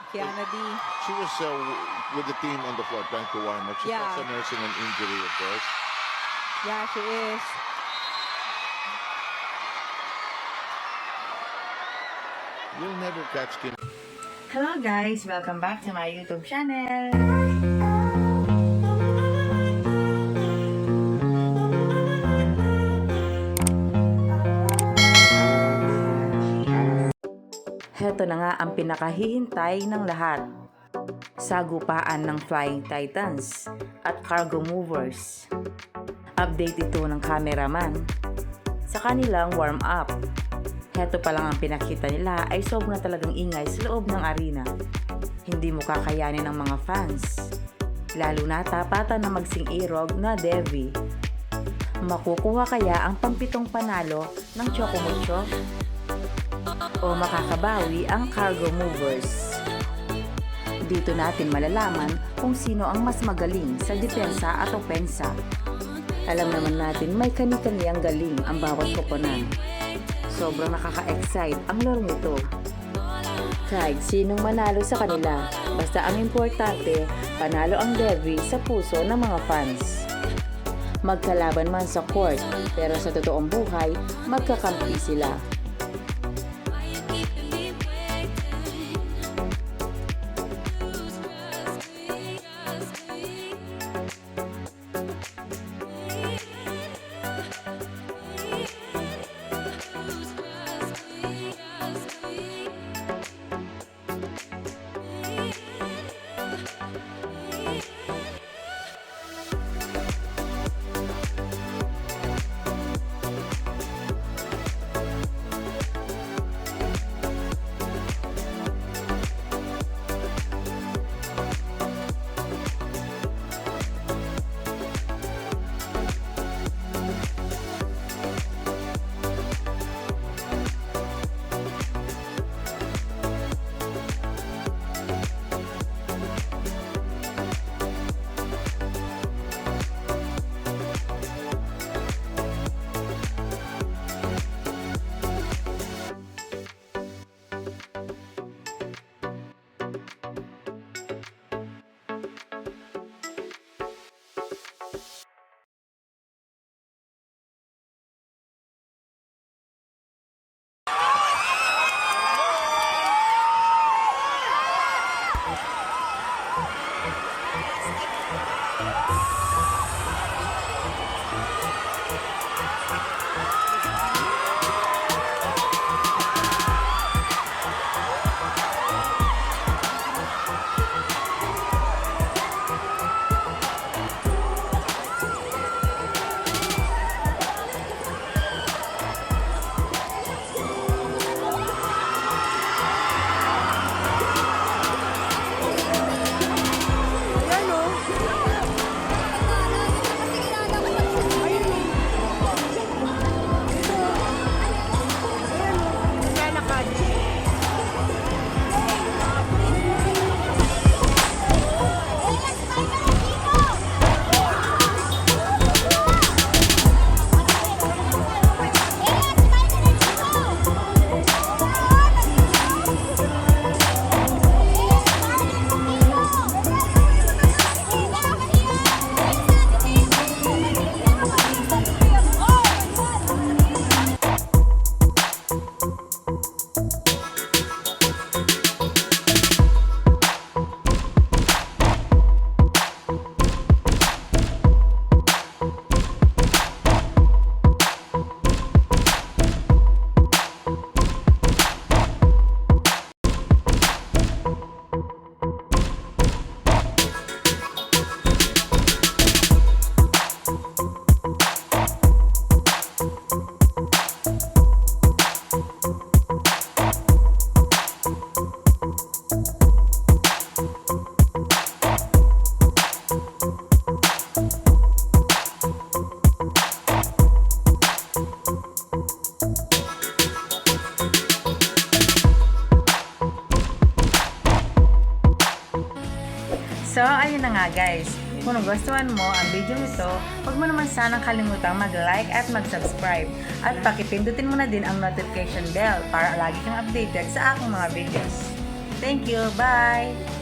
Kiana D. She was with the team on the floor trying to warm up. She's Yeah. also nursing an injury, of course. Yeah, she is. You'll never catch Kim. Hello guys! Welcome back to my YouTube channel! Heto na nga ang pinakahihintay ng lahat. Sagupaan ng Flying Titans at Cargo Movers. Update ito ng cameraman sa kanilang warm-up. Heto pa lang ang pinakita nila ay sobrang talagang ingay sa loob ng arena. Hindi mo kakayanin ng mga fans. Lalo na tapatan na magsing-irog na Devi. Makukuha kaya ang pampitong panalo ng Chocomucho? O makakabawi ang Cargo Movers? Dito natin malalaman kung sino ang mas magaling sa depensa at opensa. Alam naman natin may kani-kaniyang galing ang bawat koponan. Sobrang nakaka-excite ang laro nito. Kahit sinong manalo sa kanila, basta ang importante, panalo ang Devi sa puso ng mga fans. Magkalaban man sa court, pero sa totoong buhay, magkakampi sila. So, ayun na nga guys. Kung nagustuhan mo ang video nito, huwag mo naman sanang kalimutang mag-like at mag-subscribe. At pakipindutin mo na din ang notification bell para lagi kang updated sa aking mga videos. Thank you. Bye!